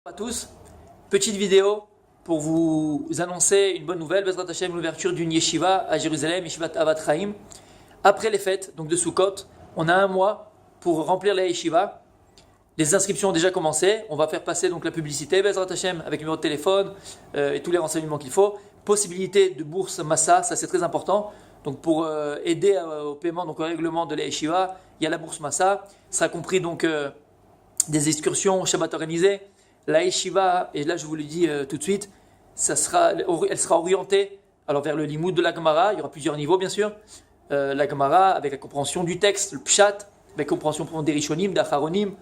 Bonjour à tous, petite vidéo pour vous annoncer une bonne nouvelle, Bezrat Hashem, l'ouverture d'une yeshiva à Jérusalem, Yeshivat Avat Chaim. Après les fêtes donc de Sukkot, on a un mois pour remplir la yeshiva. Les inscriptions ont déjà commencé, on va faire passer donc la publicité, Bezrat Hashem, avec numéro de téléphone et tous les renseignements qu'il faut. Possibilité de bourse Massa, ça c'est très important. Donc pour aider au paiement, donc au règlement de la yeshiva, il y a la bourse Massa, ça a compris donc des excursions Shabbat organisées. La yeshiva, et là je vous le dis tout de suite, elle sera orientée alors vers le limoud de la Gemara. Il y aura plusieurs niveaux bien sûr. La Gemara avec la compréhension du texte, le pshat, avec la compréhension des rishonim, d'Acharonim,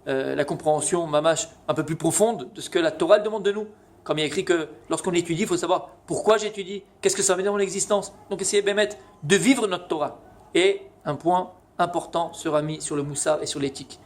la compréhension mamash un peu plus profonde de ce que la Torah demande de nous. Comme il y a écrit que lorsqu'on étudie, il faut savoir pourquoi j'étudie, qu'est-ce que ça veut dire dans mon existence. Donc essayez de vivre notre Torah. Et un point important sera mis sur le moussar et sur l'éthique.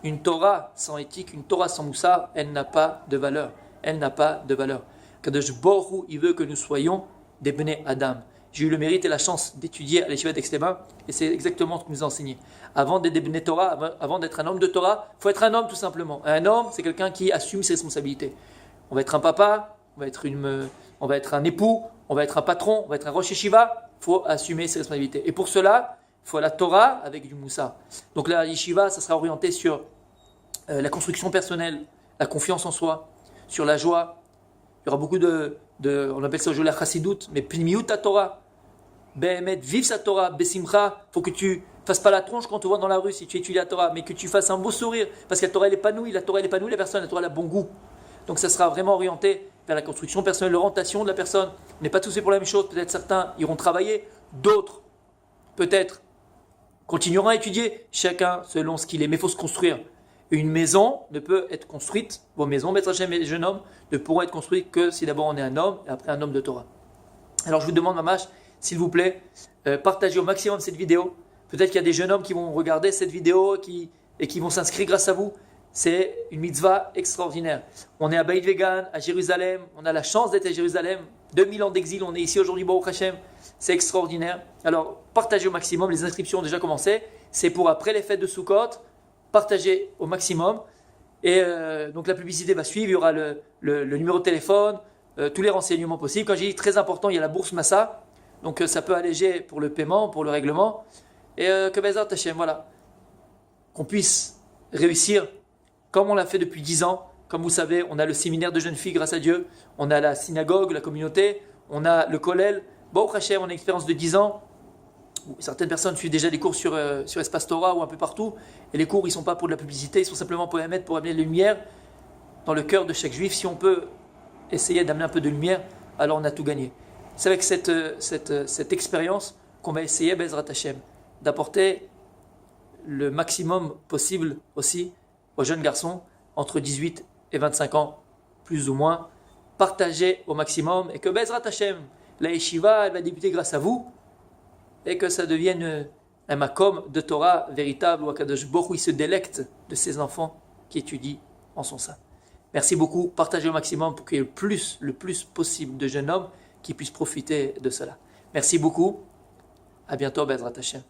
Une Torah sans éthique, une Torah sans moussar, elle n'a pas de valeur. Elle n'a pas de valeur. Kadosh Baruch Hu, il veut que nous soyons des Bnei Adam. J'ai eu le mérite et la chance d'étudier à l'Yeshiva d'Extema, et c'est exactement ce que nous a enseigné. Avant d'être des Bnei Torah, avant d'être un homme de Torah, il faut être un homme tout simplement. Un homme, c'est quelqu'un qui assume ses responsabilités. On va être un papa, on va être un époux, on va être un patron, on va être un rosh yeshiva. Il faut assumer ses responsabilités. Et pour cela, il faut la Torah avec du moussar. Donc la yeshiva, ça sera orienté sur la construction personnelle, la confiance en soi, sur la joie. Il y aura beaucoup on appelle ça aujourd'hui la chassidout, mais pnimiut ta Torah. Behemet, vive sa Torah, besimcha. Il faut que tu fasses pas la tronche quand on te voit dans la rue si tu étudies la Torah, mais que tu fasses un beau sourire, parce que la Torah elle épanouit, la personne, la Torah elle a bon goût. Donc ça sera vraiment orienté vers la construction personnelle, l'orientation de la personne. On n'est pas tous fait pour la même chose. Peut-être certains iront travailler, d'autres peut-être continueront à étudier, chacun selon ce qu'il est. Mais il faut se construire. Une maison ne peut être construite, vos maisons, Beth Hashem et les jeunes hommes, ne pourront être construites que si d'abord on est un homme et après un homme de Torah. Alors je vous demande, Mamash, s'il vous plaît, partagez au maximum cette vidéo. Peut-être qu'il y a des jeunes hommes qui vont regarder cette vidéo et qui vont s'inscrire grâce à vous. C'est une mitzvah extraordinaire. On est à Beit Vegan, à Jérusalem. On a la chance d'être à Jérusalem. 2000 ans d'exil, on est ici aujourd'hui, Baruch Hashem. C'est extraordinaire. Alors, partagez au maximum. Les inscriptions ont déjà commencé. C'est pour après les fêtes de Sukkot. Partagez au maximum. Et donc, la publicité va suivre. Il y aura le numéro de téléphone, tous les renseignements possibles. Quand j'ai dit très important, il y a la bourse Massa. Donc, ça peut alléger pour le paiement, pour le règlement. Et que Bezrat Hashem, voilà. Qu'on puisse réussir comme on l'a fait depuis 10 ans. Comme vous savez, on a le séminaire de jeunes filles grâce à Dieu, on a la synagogue, la communauté, on a le kollel. Baruch Hashem, on a une expérience de 10 ans. Certaines personnes suivent déjà des cours sur Espace Torah ou un peu partout. Et les cours, ils ne sont pas pour de la publicité, ils sont simplement pour amener la lumière dans le cœur de chaque juif. Si on peut essayer d'amener un peu de lumière, alors on a tout gagné. C'est avec cette expérience qu'on va essayer, Bezrat Hashem, d'apporter le maximum possible aussi aux jeunes garçons entre 18 et 25 ans, plus ou moins, partagez au maximum et que Bezrat Hashem, la yeshiva, elle va débuter grâce à vous et que ça devienne un makom de Torah véritable où Akadosh Baruch Hu se délecte de ses enfants qui étudient en son sein. Merci beaucoup, partagez au maximum pour qu'il y ait le plus possible de jeunes hommes qui puissent profiter de cela. Merci beaucoup, à bientôt Bezrat Hashem.